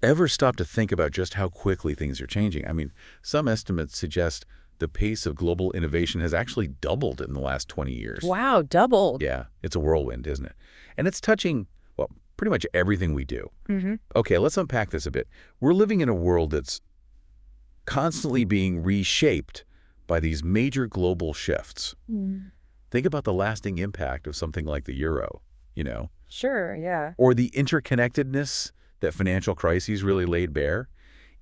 Ever stop to think about just how quickly things are changing? I mean, some estimates suggest the pace of global innovation has actually doubled in the last 20 years. Wow, doubled. Yeah, it's a whirlwind, isn't it? And it's touching, well, pretty much everything we do. Mm-hmm. Okay, let's unpack this a bit. We're living in a world that's constantly being reshaped by these major global shifts. Mm. Think about the lasting impact of something like the euro, Sure, yeah. or the interconnectedness that financial crises really laid bare,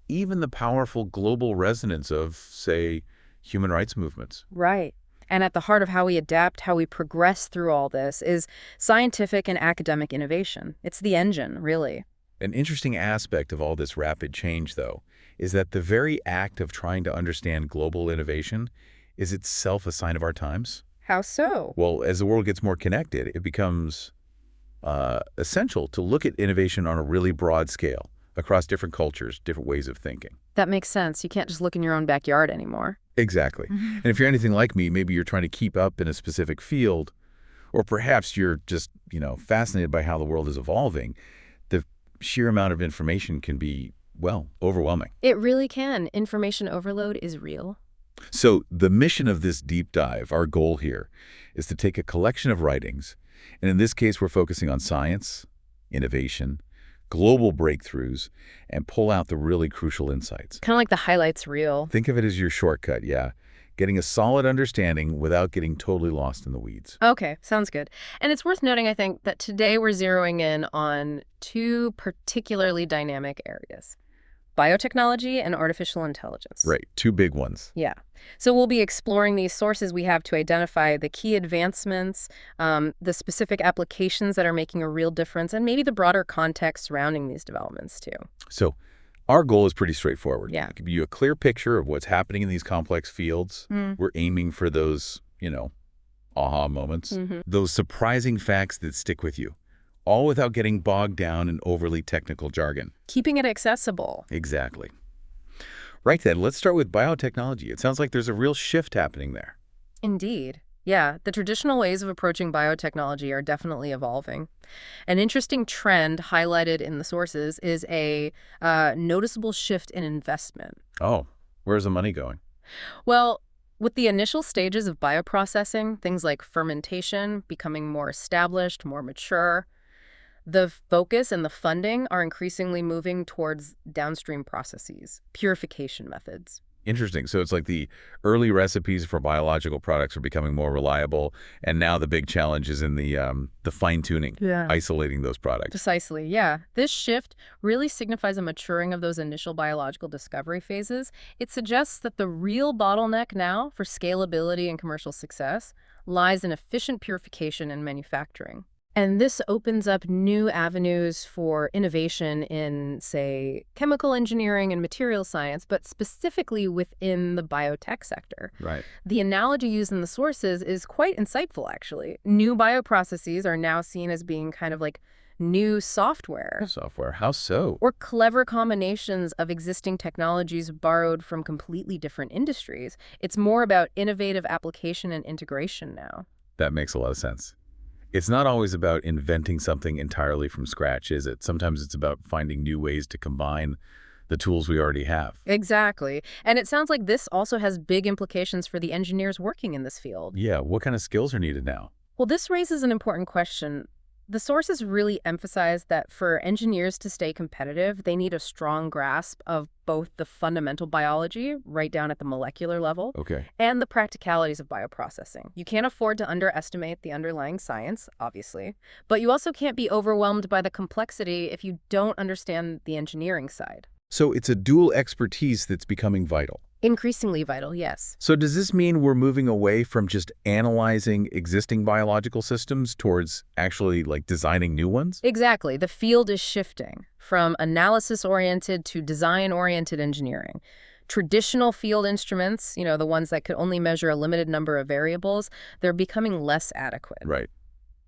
even the powerful global resonance of, say, human rights movements. Right. And at the heart of how we adapt, how we progress through all this is scientific and academic innovation. It's the engine, really. An interesting aspect of all this rapid change, though, is that the very act of trying to understand global innovation is itself a sign of our times. How so? Well, as the world gets more connected, it becomes essential to look at innovation on a really broad scale across different cultures, different ways of thinking. That makes sense. You can't just look in your own backyard anymore. Exactly. Mhm. And if you're anything like me, maybe you're trying to keep up in a specific field, or perhaps you're just, fascinated by how the world is evolving, the sheer amount of information can be, well, overwhelming. It really can. Information overload is real. So the mission of this deep dive, our goal here, is to take a collection of writings, and in this case we're focusing on science, innovation, global breakthroughs, and pull out the really crucial insights. Kind of like the highlights reel. Think of it as your shortcut, yeah. Getting a solid understanding without getting totally lost in the weeds. Okay, sounds good. And it's worth noting, I think, that today we're zeroing in on two particularly dynamic areas: biotechnology and artificial intelligence. Right, two big ones. Yeah. So we'll be exploring these sources we have to identify the key advancements, the specific applications that are making a real difference, and maybe the broader context surrounding these developments, too. So our goal is pretty straightforward. Yeah. Give you a clear picture of what's happening in these complex fields. Mm. We're aiming for those, aha moments, Mm-hmm. those surprising facts that stick with you, all without getting bogged down in overly technical jargon. Keeping it accessible. Exactly. Right then, let's start with biotechnology. It sounds like there's a real shift happening there. Indeed. Yeah, the traditional ways of approaching biotechnology are definitely evolving. An interesting trend highlighted in the sources is a noticeable shift in investment. Oh, where's the money going? Well, with the initial stages of bioprocessing, things like fermentation becoming more established, more mature, the focus and the funding are increasingly moving towards downstream processes, purification methods. Interesting. So it's like the early recipes for biological products are becoming more reliable, and now the big challenge is in the fine-tuning, Yeah. isolating those products. Precisely, yeah. This shift really signifies a maturing of those initial biological discovery phases. It suggests that the real bottleneck now for scalability and commercial success lies in efficient purification and manufacturing. And this opens up new avenues for innovation in, say, chemical engineering and material science, but specifically within the biotech sector. Right. The analogy used in the sources is quite insightful, actually. New bioprocesses are now seen as being kind of like new software, Software. How so? or clever combinations of existing technologies borrowed from completely different industries. It's more about innovative application and integration now. That makes a lot of sense. It's not always about inventing something entirely from scratch, is it? Sometimes it's about finding new ways to combine the tools we already have. Exactly. And it sounds like this also has big implications for the engineers working in this field. Yeah, what kind of skills are needed now? Well, this raises an important question. The sources really emphasize that for engineers to stay competitive, they need a strong grasp of both the fundamental biology, right down at the molecular level, Okay. and the practicalities of bioprocessing. You can't afford to underestimate the underlying science, obviously, but you also can't be overwhelmed by the complexity if you don't understand the engineering side. So it's a dual expertise that's becoming vital. Increasingly vital, yes. So does this mean we're moving away from just analyzing existing biological systems towards actually designing new ones? Exactly. The field is shifting from analysis-oriented to design-oriented engineering. Traditional field instruments, the ones that could only measure a limited number of variables, they're becoming less adequate. Right.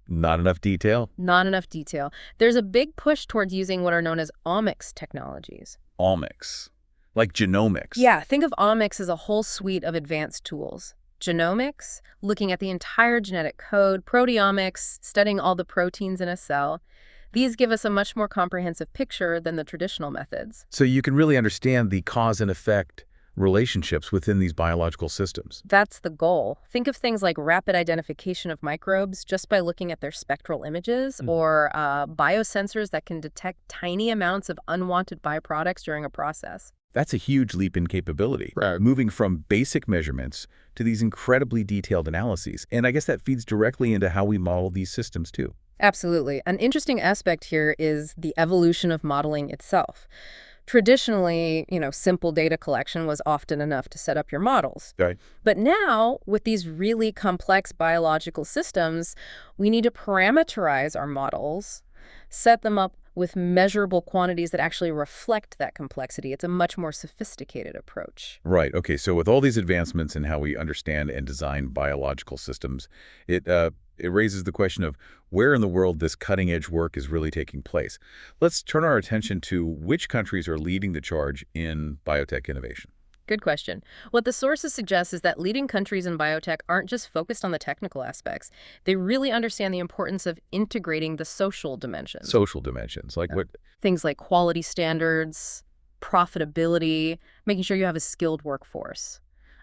Not enough detail? Not enough detail. There's a big push towards using what are known as omics technologies. Omics. Like genomics. Yeah, think of omics as a whole suite of advanced tools. Genomics, looking at the entire genetic code; proteomics, studying all the proteins in a cell; These give us a much more comprehensive picture than the traditional methods. So you can really understand the cause and effect relationships within these biological systems. That's the goal. Think of things like rapid identification of microbes just by looking at their spectral images, or biosensors that can detect tiny amounts of unwanted byproducts during a process. That's a huge leap in capability, Right. moving from basic measurements to these incredibly detailed analyses. And I guess that feeds directly into how we model these systems too. Absolutely. An interesting aspect here is the evolution of modeling itself. Traditionally, simple data collection was often enough to set up your models. Right. But now, with these really complex biological systems, we need to parameterize our models, set them up with measurable quantities that actually reflect that complexity. It's a much more sophisticated approach. Right. Okay. So with all these advancements in how we understand and design biological systems, it raises the question of where in the world this cutting-edge work is really taking place. Let's turn our attention to which countries are leading the charge in biotech innovation. Good question. What the sources suggest is that leading countries in biotech aren't just focused on the technical aspects. They really understand the importance of integrating the social dimensions. Social dimensions, like what? Things like quality standards, profitability, making sure you have a skilled workforce.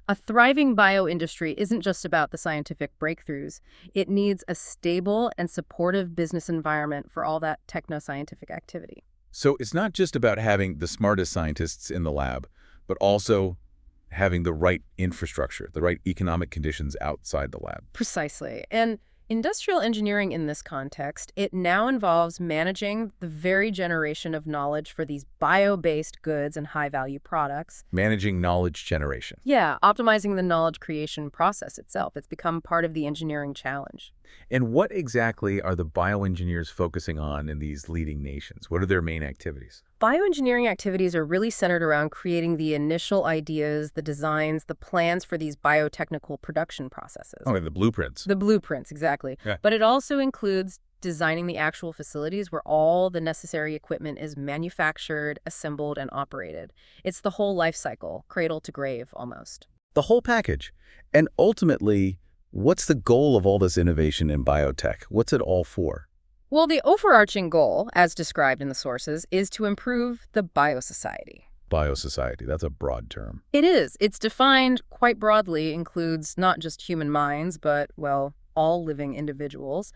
A thriving bio-industry isn't just about the scientific breakthroughs. It needs a stable and supportive business environment for all that techno-scientific activity. So it's not just about having the smartest scientists in the lab, but also having the right infrastructure, the right economic conditions outside the lab. Precisely. And industrial engineering in this context, it now involves managing the very generation of knowledge for these bio-based goods and high-value products. Managing knowledge generation. Yeah, optimizing the knowledge creation process itself. It's become part of the engineering challenge. And what exactly are the bioengineers focusing on in these leading nations? What are their main activities? Bioengineering activities are really centered around creating the initial ideas, the designs, the plans for these biotechnical production processes. Oh, the blueprints. The blueprints, exactly. Yeah. But it also includes designing the actual facilities where all the necessary equipment is manufactured, assembled, and operated. It's the whole life cycle, cradle to grave, almost. The whole package. And ultimately, what's the goal of all this innovation in biotech? What's it all for? Well, the overarching goal, as described in the sources, is to improve the biosociety. Biosociety, that's a broad term. It is. It's defined quite broadly, includes not just human minds, but, well, all living individuals.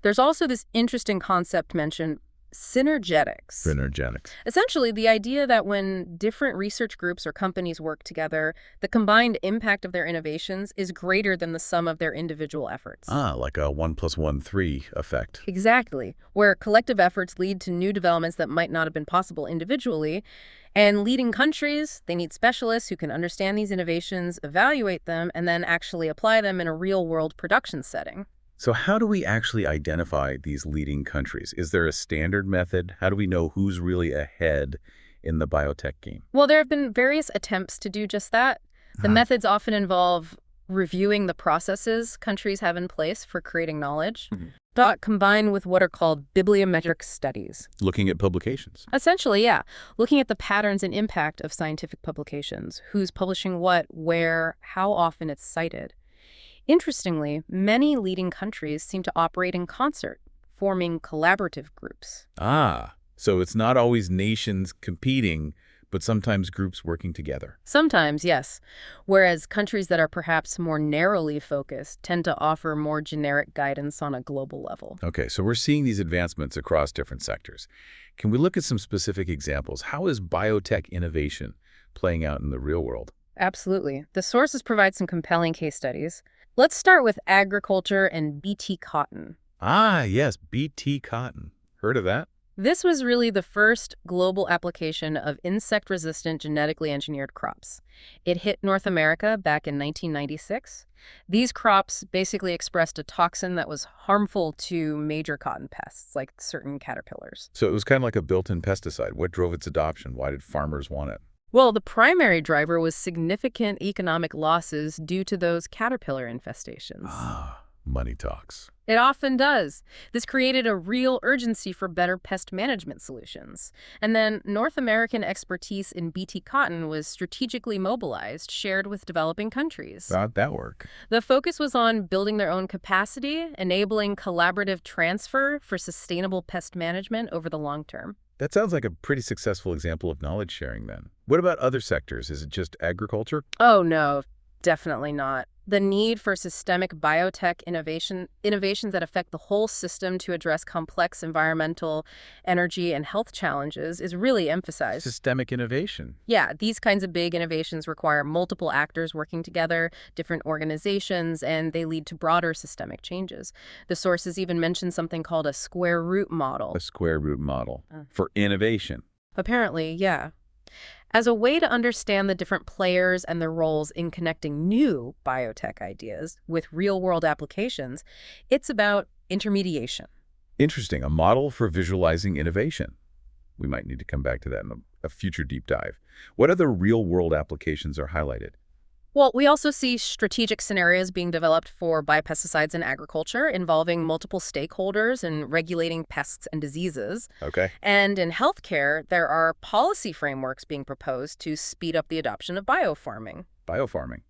There's also this interesting concept mentioned, synergetics. Synergetics. Essentially, the idea that when different research groups or companies work together, the combined impact of their innovations is greater than the sum of their individual efforts. Ah, like a 1 + 1 = 3 effect. Exactly, where collective efforts lead to new developments that might not have been possible individually. And leading countries, they need specialists who can understand these innovations, evaluate them, and then actually apply them in a real-world production setting. So how do we actually identify these leading countries? Is there a standard method? How do we know who's really ahead in the biotech game? Well, there have been various attempts to do just that. The methods often involve reviewing the processes countries have in place for creating knowledge, but combined with what are called bibliometric studies. Looking at publications. Essentially, yeah, looking at the patterns and impact of scientific publications, who's publishing what, where, how often it's cited. Interestingly, many leading countries seem to operate in concert, forming collaborative groups. Ah, so it's not always nations competing, but sometimes groups working together. Sometimes, yes, whereas countries that are perhaps more narrowly focused tend to offer more generic guidance on a global level. Okay, so we're seeing these advancements across different sectors. Can we look at some specific examples? How is biotech innovation playing out in the real world? Absolutely. The sources provide some compelling case studies. Let's start with agriculture and BT cotton. Ah, yes, BT cotton. Heard of that? This was really the first global application of insect-resistant genetically engineered crops. It hit North America back in 1996. These crops basically expressed a toxin that was harmful to major cotton pests, like certain caterpillars. So it was kind of like a built-in pesticide. What drove its adoption? Why did farmers want it? Well, the primary driver was significant economic losses due to those caterpillar infestations. Ah, Money talks. It often does. This created a real urgency for better pest management solutions. And then North American expertise in Bt cotton was strategically mobilized, shared with developing countries. How'd that work? The focus was on building their own capacity, enabling collaborative transfer for sustainable pest management over the long term. That sounds like a pretty successful example of knowledge sharing then. What about other sectors? Is it just agriculture? Oh, no, definitely not. The need for systemic biotech innovations that affect the whole system to address complex environmental, energy, and health challenges is really emphasized. Systemic innovation. Yeah, these kinds of big innovations require multiple actors working together, different organizations, and they lead to broader systemic changes. The sources even mention something called a square root model. A square root model for innovation. Apparently, yeah. As a way to understand the different players and their roles in connecting new biotech ideas with real-world applications, it's about intermediation. Interesting. A model for visualizing innovation. We might need to come back to that in a future deep dive. What other real-world applications are highlighted? Well, we also see strategic scenarios being developed for biopesticides in agriculture involving multiple stakeholders and regulating pests and diseases. Okay. And in healthcare, there are policy frameworks being proposed to speed up the adoption of biofarming. Biofarming.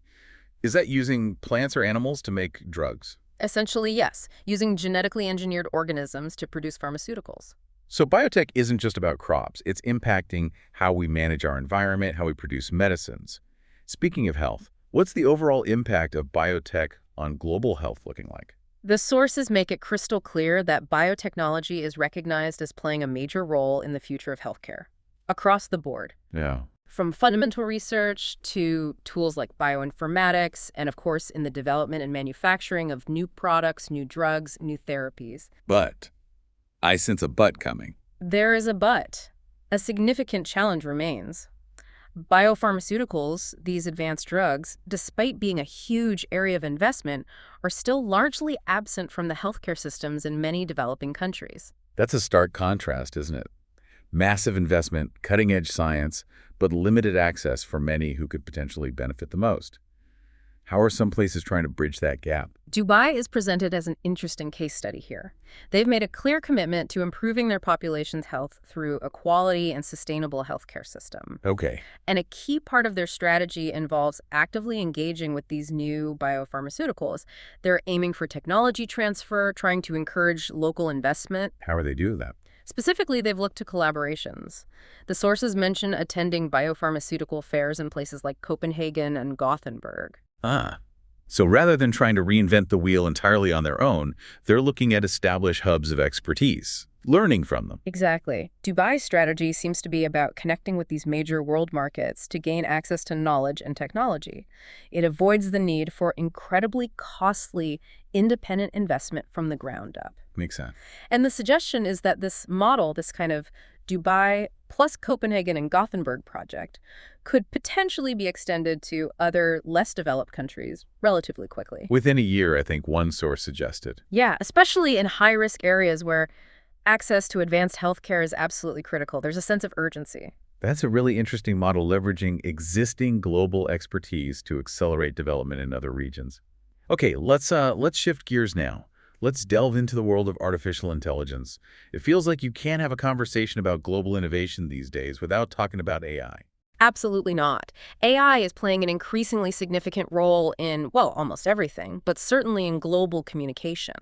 Is that using plants or animals to make drugs? Essentially, yes, using genetically engineered organisms to produce pharmaceuticals. So biotech isn't just about crops. It's impacting how we manage our environment, how we produce medicines. Speaking of health, what's the overall impact of biotech on global health looking like? The sources make it crystal clear that biotechnology is recognized as playing a major role in the future of healthcare, across the board. Yeah. From fundamental research to tools like bioinformatics, and of course in the development and manufacturing of new products, new drugs, new therapies. But I sense a but coming. There is a but. A significant challenge remains. Biopharmaceuticals, these advanced drugs, despite being a huge area of investment, are still largely absent from the healthcare systems in many developing countries. That's a stark contrast, isn't it? Massive investment, cutting-edge science, but limited access for many who could potentially benefit the most. How are some places trying to bridge that gap? Dubai is presented as an interesting case study here. They've made a clear commitment to improving their population's health through a quality and sustainable healthcare system. Okay. And a key part of their strategy involves actively engaging with these new biopharmaceuticals. They're aiming for technology transfer, trying to encourage local investment. How are they doing that? Specifically, they've looked to collaborations. The sources mention attending biopharmaceutical fairs in places like Copenhagen and Gothenburg. So rather than trying to reinvent the wheel entirely on their own, they're looking at established hubs of expertise, learning from them. Exactly. Dubai's strategy seems to be about connecting with these major world markets to gain access to knowledge and technology. It avoids the need for incredibly costly, independent investment from the ground up. Makes sense. And the suggestion is that this model, this kind of Dubai plus Copenhagen and Gothenburg project, could potentially be extended to other less developed countries relatively quickly. Within a year, I think one source suggested. Yeah, especially in high-risk areas where access to advanced healthcare is absolutely critical. There's a sense of urgency. That's a really interesting model, leveraging existing global expertise to accelerate development in other regions. Okay, let's shift gears now. Let's delve into the world of artificial intelligence. It feels like you can't have a conversation about global innovation these days without talking about AI. Absolutely not. AI is playing an increasingly significant role in, well, almost everything, but certainly in global communication.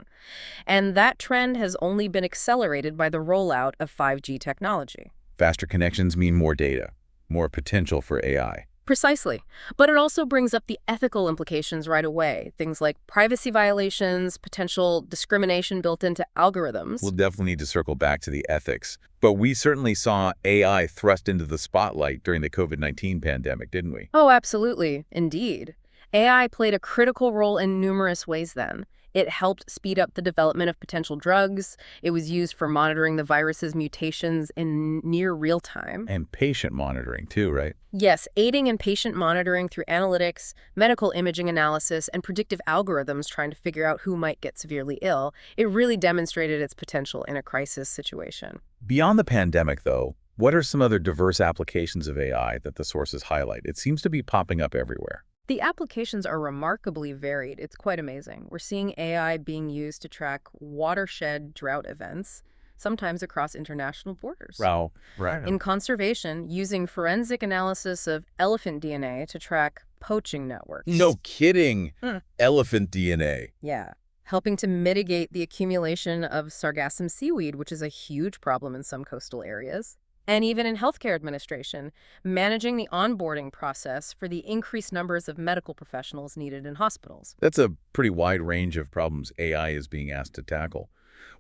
And that trend has only been accelerated by the rollout of 5G technology. Faster connections mean more data, more potential for AI. Precisely. But it also brings up the ethical implications right away. Things like privacy violations, potential discrimination built into algorithms. We'll definitely need to circle back to the ethics. But we certainly saw AI thrust into the spotlight during the COVID-19 pandemic, didn't we? Oh, absolutely. Indeed. AI played a critical role in numerous ways then. It helped speed up the development of potential drugs. It was used for monitoring the virus's mutations in near real time. And patient monitoring too, right? Yes, aiding in patient monitoring through analytics, medical imaging analysis, and predictive algorithms trying to figure out who might get severely ill. It really demonstrated its potential in a crisis situation. Beyond the pandemic, though, what are some other diverse applications of AI that the sources highlight? It seems to be popping up everywhere. The applications are remarkably varied. It's quite amazing. We're seeing AI being used to track watershed drought events, sometimes across international borders. Wow. Right. In conservation, using forensic analysis of elephant DNA to track poaching networks. No kidding. Hmm. Elephant DNA. Yeah. Helping to mitigate the accumulation of sargassum seaweed, which is a huge problem in some coastal areas. And even in healthcare administration, managing the onboarding process for the increased numbers of medical professionals needed in hospitals. That's a pretty wide range of problems AI is being asked to tackle.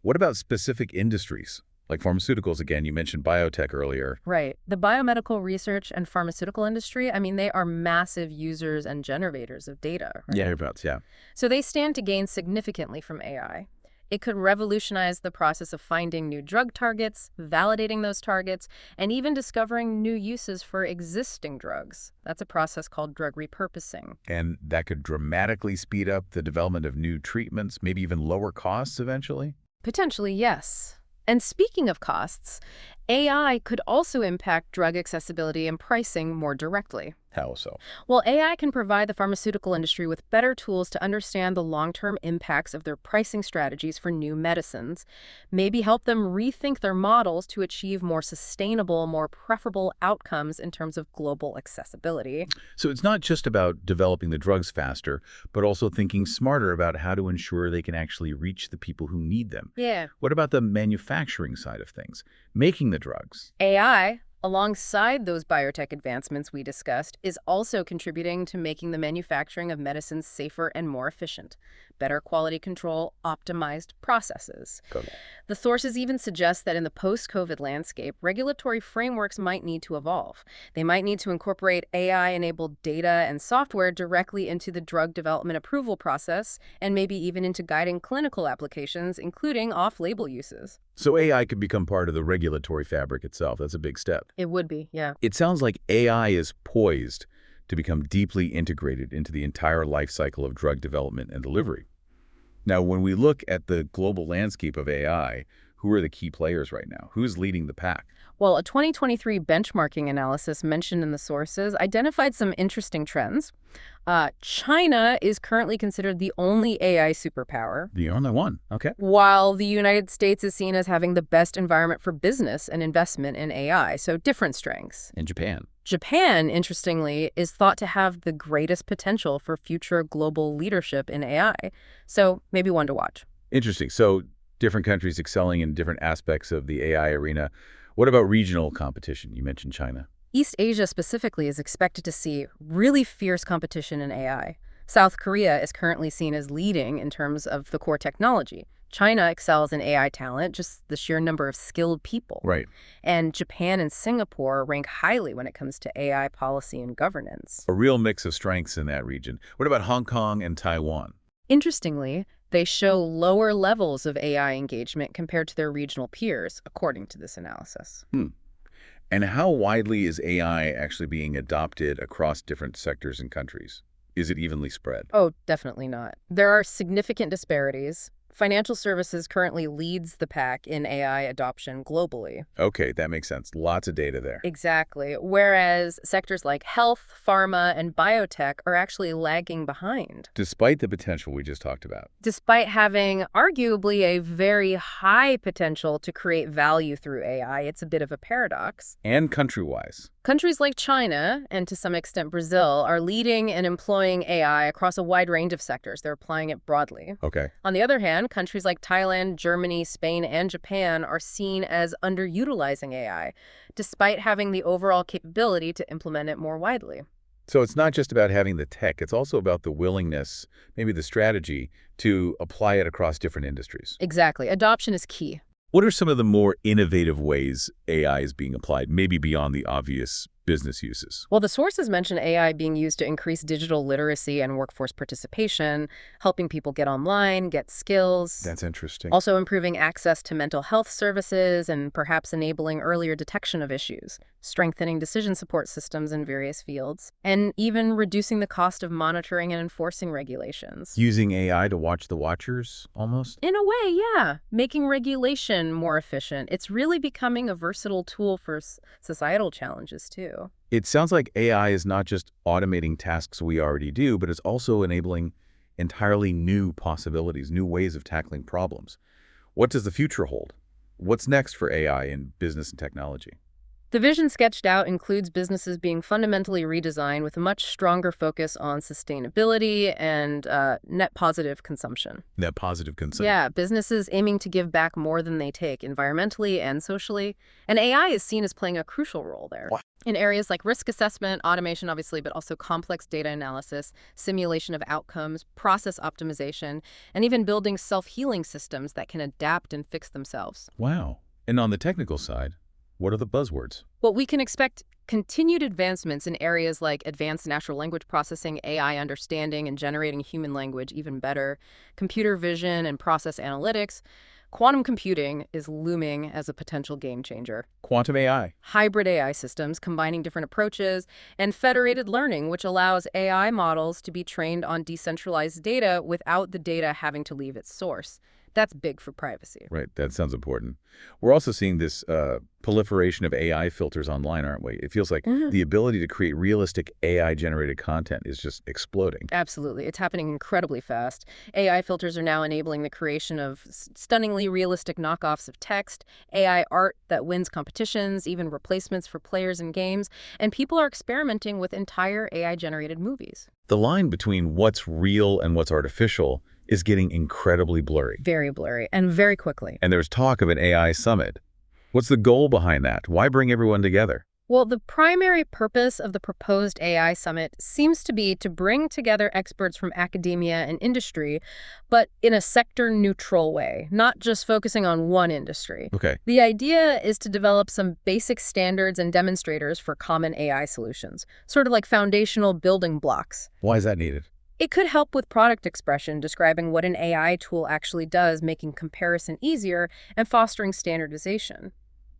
What about specific industries? Like pharmaceuticals, again, you mentioned biotech earlier. Right. The biomedical research and pharmaceutical industry, I mean, they are massive users and generators of data. Right? Yeah, hereabouts, yeah. So they stand to gain significantly from AI. It could revolutionize the process of finding new drug targets, validating those targets, and even discovering new uses for existing drugs. That's a process called drug repurposing. And that could dramatically speed up the development of new treatments, maybe even lower costs eventually? Potentially, yes. And speaking of costs, AI could also impact drug accessibility and pricing more directly. How so? Well, AI can provide the pharmaceutical industry with better tools to understand the long-term impacts of their pricing strategies for new medicines, maybe help them rethink their models to achieve more sustainable, more preferable outcomes in terms of global accessibility. So it's not just about developing the drugs faster, but also thinking smarter about how to ensure they can actually reach the people who need them. Yeah. What about the manufacturing side of things? Making the drugs? AI, alongside those biotech advancements we discussed, is also contributing to making the manufacturing of medicines safer and more efficient. Better quality control, optimized processes. Good. The sources even suggest that in the post-COVID landscape, regulatory frameworks might need to evolve. They might need to incorporate AI-enabled data and software directly into the drug development approval process, and maybe even into guiding clinical applications, including off-label uses. So AI could become part of the regulatory fabric itself. That's a big step. It would be, yeah. It sounds like AI is poised to become deeply integrated into the entire life cycle of drug development and delivery. Now, when we look at the global landscape of AI, who are the key players right now? Who's leading the pack? Well, a 2023 benchmarking analysis mentioned in the sources identified some interesting trends. China is currently considered the only AI superpower, The only one. Okay. while the United States is seen as having the best environment for business and investment in AI, so different strengths. In Japan. Japan, interestingly, is thought to have the greatest potential for future global leadership in AI, so maybe one to watch. Interesting. So different countries excelling in different aspects of the AI arena. What about regional competition? You mentioned China. East Asia specifically is expected to see really fierce competition in AI. South Korea is currently seen as leading in terms of the core technology. China excels in AI talent, just the sheer number of skilled people. Right. And Japan and Singapore rank highly when it comes to AI policy and governance. A real mix of strengths in that region. What about Hong Kong and Taiwan? Interestingly, they show lower levels of AI engagement compared to their regional peers, according to this analysis. And how widely is AI actually being adopted across different sectors and countries? Is it evenly spread? Oh, definitely not. There are significant disparities. Financial services currently leads the pack in AI adoption globally. Okay, that makes sense. Lots of data there. Exactly. Whereas sectors like health, pharma, and biotech are actually lagging behind, Despite the potential we just talked about. despite having arguably a very high potential to create value through AI. It's a bit of a paradox. And country-wise. Countries like China, and to some extent Brazil, are leading and employing AI across a wide range of sectors. They're applying it broadly. Okay. On the other hand, countries like Thailand, Germany, Spain, and Japan are seen as underutilizing AI, despite having the overall capability to implement it more widely. So it's not just about having the tech, it's also about the willingness, maybe the strategy, to apply it across different industries. Exactly. Adoption is key. What are some of the more innovative ways AI is being applied, maybe beyond the obvious business uses? Well, the sources mention AI being used to increase digital literacy and workforce participation, helping people get online, get skills. That's interesting. Also improving access to mental health services and perhaps enabling earlier detection of issues, strengthening decision support systems in various fields, and even reducing the cost of monitoring and enforcing regulations. Using AI to watch the watchers, almost? In a way, yeah. Making regulation more efficient. It's really becoming a versatile tool for societal challenges, too. do. It sounds like AI is not just automating tasks we already do, but it's also enabling entirely new possibilities, new ways of tackling problems. What does the future hold? What's next for AI in business and technology? The vision sketched out includes businesses being fundamentally redesigned with a much stronger focus on sustainability and net positive consumption. Net positive consumption. Yeah, businesses aiming to give back more than they take, environmentally and socially. And AI is seen as playing a crucial role there. Wow. In areas like risk assessment, automation, obviously, but also complex data analysis, simulation of outcomes, process optimization, and even building self-healing systems that can adapt and fix themselves. Wow. And on the technical side, what are the buzzwords? Well, we can expect continued advancements in areas like advanced natural language processing, AI understanding and generating human language even better, computer vision and process analytics. Quantum computing is looming as a potential game changer. Quantum AI. Hybrid AI systems combining different approaches, and federated learning, which allows AI models to be trained on decentralized data without the data having to leave its source. That's big for privacy. Right, that sounds important. We're also seeing this proliferation of AI filters online, aren't we? It feels like the ability to create realistic AI-generated content is just exploding. Absolutely. It's happening incredibly fast. AI filters are now enabling the creation of stunningly realistic knockoffs of text, AI art that wins competitions, even replacements for players in games, and people are experimenting with entire AI-generated movies. The line between what's real and what's artificial is getting incredibly blurry. Very blurry, and very quickly. And there's talk of an AI summit. What's the goal behind that? Why bring everyone together? Well, the primary purpose of the proposed AI summit seems to be to bring together experts from academia and industry, but in a sector-neutral way, not just focusing on one industry. Okay. The idea is to develop some basic standards and demonstrators for common AI solutions, sort of like foundational building blocks. Why is that needed? It could help with product expression, describing what an AI tool actually does, making comparison easier, and fostering standardization.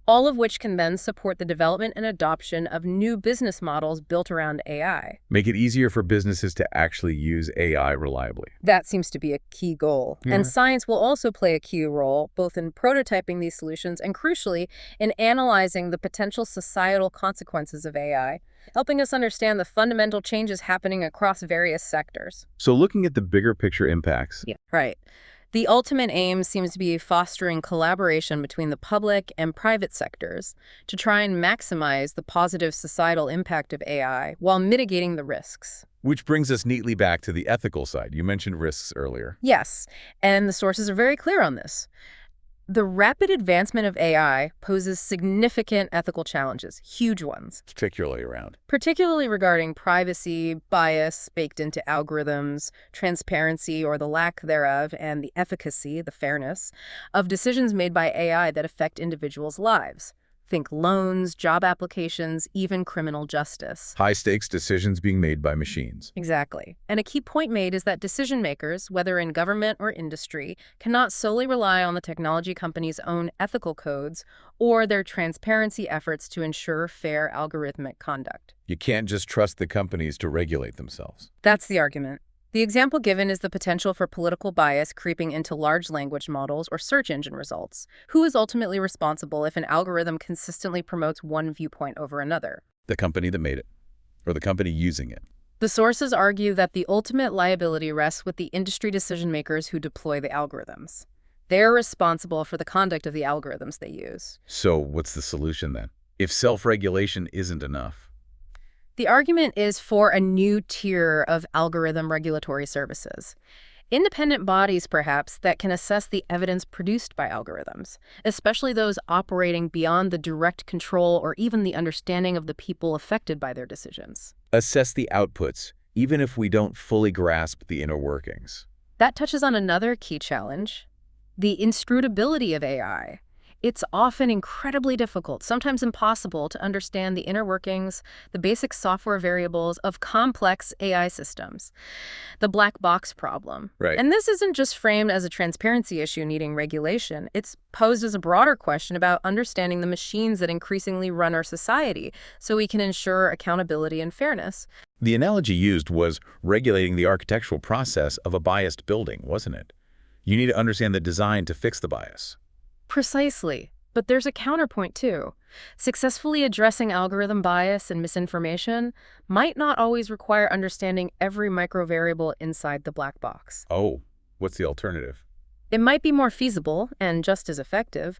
All of which can then support the development and adoption of new business models built around AI. Make it easier for businesses to actually use AI reliably. That seems to be a key goal. Yeah. And science will also play a key role, both in prototyping these solutions and, crucially, in analyzing the potential societal consequences of AI, helping us understand the fundamental changes happening across various sectors. So looking at the bigger picture impacts. Yeah. Right. The ultimate aim seems to be fostering collaboration between the public and private sectors to try and maximize the positive societal impact of AI while mitigating the risks. Which brings us neatly back to the ethical side. You mentioned risks earlier. Yes, and the sources are very clear on this. The rapid advancement of AI poses significant ethical challenges, huge ones. Particularly regarding privacy, bias baked into algorithms, transparency or the lack thereof, and the efficacy, the fairness, of decisions made by AI that affect individuals' lives. Think loans, job applications, even criminal justice. High-stakes decisions being made by machines. Exactly. And a key point made is that decision makers, whether in government or industry, cannot solely rely on the technology company's own ethical codes or their transparency efforts to ensure fair algorithmic conduct. You can't just trust the companies to regulate themselves. That's the argument. The example given is the potential for political bias creeping into large language models or search engine results. Who is ultimately responsible if an algorithm consistently promotes one viewpoint over another? The company that made it, or the company using it. The sources argue that the ultimate liability rests with the industry decision makers who deploy the algorithms. They're responsible for the conduct of the algorithms they use. So what's the solution then? If self-regulation isn't enough? The argument is for a new tier of algorithm regulatory services. Independent bodies, perhaps, that can assess the evidence produced by algorithms, especially those operating beyond the direct control or even the understanding of the people affected by their decisions. Assess the outputs, even if we don't fully grasp the inner workings. That touches on another key challenge, the inscrutability of AI. It's often incredibly difficult, sometimes impossible, to understand the inner workings, the basic software variables of complex AI systems. The black box problem. Right. And this isn't just framed as a transparency issue needing regulation. It's posed as a broader question about understanding the machines that increasingly run our society so we can ensure accountability and fairness. The analogy used was regulating the architectural process of a biased building, wasn't it? You need to understand the design to fix the bias. Precisely. But there's a counterpoint, too. Successfully addressing algorithm bias and misinformation might not always require understanding every microvariable inside the black box. Oh, what's the alternative? It might be more feasible, and just as effective,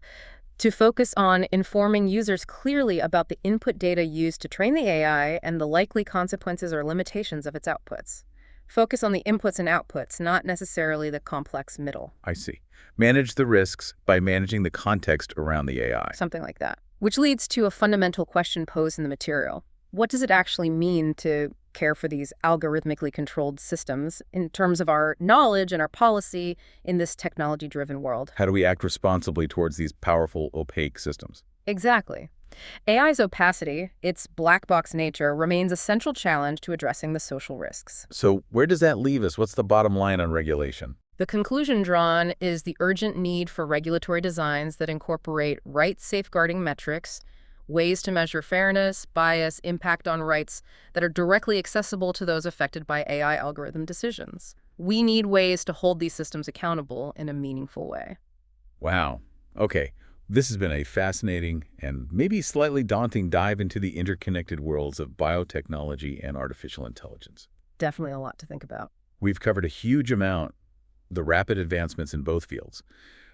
to focus on informing users clearly about the input data used to train the AI and the likely consequences or limitations of its outputs. Focus on the inputs and outputs, not necessarily the complex middle. I see. Manage the risks by managing the context around the AI. Something like that. Which leads to a fundamental question posed in the material. What does it actually mean to care for these algorithmically controlled systems in terms of our knowledge and our policy in this technology-driven world? How do we act responsibly towards these powerful, opaque systems? Exactly. AI's opacity, its black box nature, remains a central challenge to addressing the social risks. So where does that leave us? What's the bottom line on regulation? The conclusion drawn is the urgent need for regulatory designs that incorporate rights-safeguarding metrics, ways to measure fairness, bias, impact on rights that are directly accessible to those affected by AI algorithm decisions. We need ways to hold these systems accountable in a meaningful way. Wow. Okay. This has been a fascinating and maybe slightly daunting dive into the interconnected worlds of biotechnology and artificial intelligence. Definitely a lot to think about. We've covered a huge amount, the rapid advancements in both fields,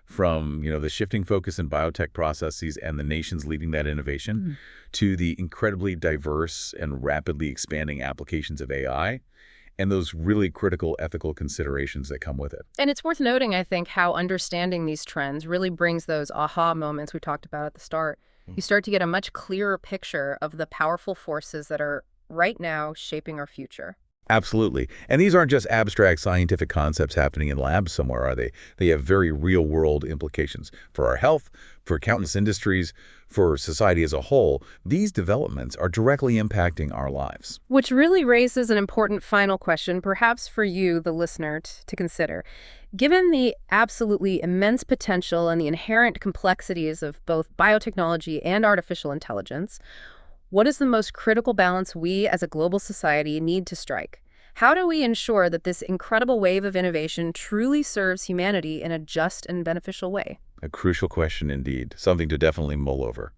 from the shifting focus in biotech processes and the nations leading that innovation, to the incredibly diverse and rapidly expanding applications of AI, and those really critical ethical considerations that come with it. And it's worth noting, I think, how understanding these trends really brings those aha moments we talked about at the start. You start to get a much clearer picture of the powerful forces that are right now shaping our future. Absolutely. And these aren't just abstract scientific concepts happening in labs somewhere, are they? They have very real-world implications for our health, for countless industries, for society as a whole. These developments are directly impacting our lives. Which really raises an important final question, perhaps for you, the listener, to consider. Given the absolutely immense potential and the inherent complexities of both biotechnology and artificial intelligence, what is the most critical balance we as a global society need to strike? How do we ensure that this incredible wave of innovation truly serves humanity in a just and beneficial way? A crucial question indeed, something to definitely mull over.